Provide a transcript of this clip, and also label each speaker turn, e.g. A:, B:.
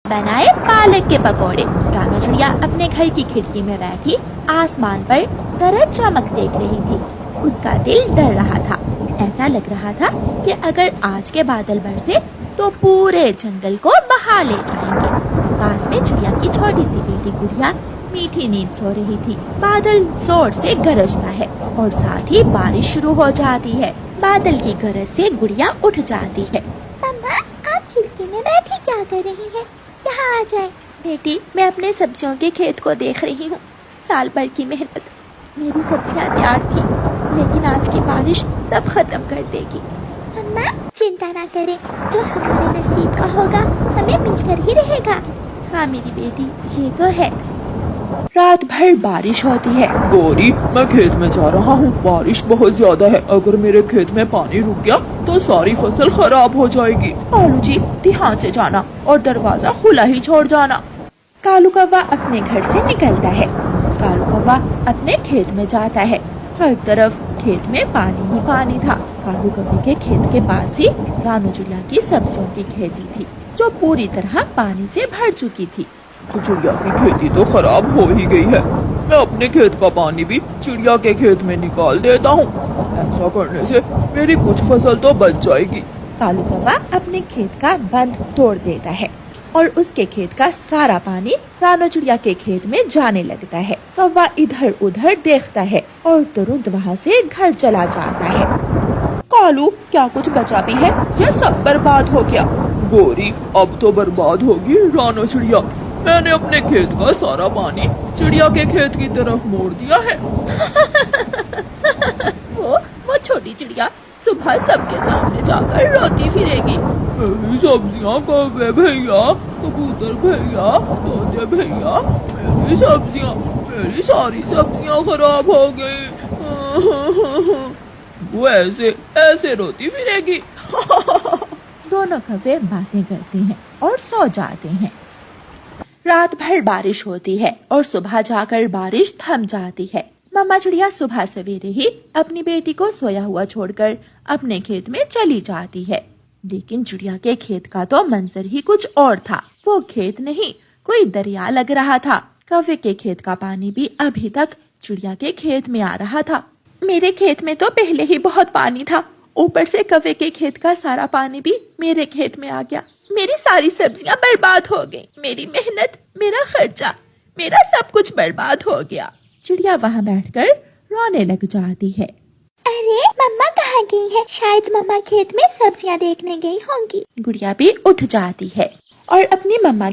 A: बनाए पालक के पकोड़े। रानू चिड़िया अपने घर की खिड़की में बैठी आसमान पर तरह चमक देख रही थी। उसका दिल डर रहा था। ऐसा लग रहा था कि अगर आज के बादल बरसे तो पूरे जंगल को बहा ले जाएंगे। पास में चिड़िया की छोटी सी बेटी गुड़िया मीठी नींद सो रही थी। बादल जोर से गरजता है और साथ ही बारिश शुरू हो जाती है। बादल की गरज से गुड़िया उठ जाती है।
B: मम्मा, आप खिड़की में बैठी क्या कर रही हैं? यहाँ आ जाए।
A: बेटी, मैं अपने सब्जियों के खेत को देख रही हूँ। साल भर की मेहनत, मेरी सब्जियाँ तैयार थी, लेकिन आज की बारिश सब खत्म कर देगी।
B: मम्मा, चिंता ना करें, जो हमारे नसीब का होगा हमें मिलकर ही रहेगा।
A: हाँ मेरी बेटी, ये तो है। रात भर बारिश होती है।
C: गौरी, मैं खेत में जा रहा हूँ। बारिश बहुत ज्यादा है। अगर मेरे खेत में पानी रुक गया तो सारी फसल खराब हो जाएगी।
A: कालू जी, ध्यान से जाना और दरवाजा खुला ही छोड़ जाना। कालू कौवा अपने घर से निकलता है। कालू कौवा अपने खेत में जाता है। हर तरफ खेत में पानी ही पानी था। कालू कौवे के खेत के पास ही रानू चिड़िया की सब्जियों की खेती थी, जो पूरी तरह पानी से भर चुकी थी।
C: तो चिड़िया की खेती तो खराब हो ही गई है। मैं अपने खेत का पानी भी चिड़िया के खेत में निकाल देता हूँ। ऐसा करने से मेरी कुछ फसल तो बच जाएगी।
A: कालू कौवा अपने खेत का बंध तोड़ देता है और उसके खेत का सारा पानी रानू चिड़िया के खेत में जाने लगता है। कौवा इधर उधर देखता है और तुरंत वहाँ से घर चला जाता है। कालू, क्या कुछ बचा भी है या सब बर्बाद हो गया?
C: गौरी, अब तो बर्बाद होगी रानू चिड़िया। मैंने अपने खेत का सारा पानी चिड़िया के खेत की तरफ मोड़ दिया है।
A: वो छोटी चिड़िया सुबह सबके सामने जाकर रोती फिरेगी।
C: मेरी सब्जियाँ कौवे भैया, कबूतर भैया, तोते भैया, मेरी सारी सब्जियाँ खराब हो गई। वो ऐसे रोती फिरेगी।
A: दोनों कौवे बातें करते हैं और सो जाते हैं। रात भर बारिश होती है और सुबह जाकर बारिश थम जाती है। मम्मा चिड़िया सुबह सवेरे ही अपनी बेटी को सोया हुआ छोड़कर अपने खेत में चली जाती है। लेकिन चिड़िया के खेत का तो मंजर ही कुछ और था। वो खेत नहीं, कोई दरिया लग रहा था। कौवे के खेत का पानी भी अभी तक चिड़िया के खेत में आ रहा था। मेरे खेत में तो पहले ही बहुत पानी था, ऊपर से कौवे के खेत का सारा पानी भी मेरे खेत में आ गया। मेरी सारी सब्जियां बर्बाद हो गई। मेरी मेहनत, मेरा खर्चा, मेरा सब कुछ बर्बाद हो गया। चिड़िया वहाँ बैठकर रोने लग जाती है।
B: अरे मम्मा कहाँ गई है? शायद मम्मा खेत में सब्जियाँ देखने गई होंगी।
A: गुड़िया भी उठ जाती है और अपनी मम्मा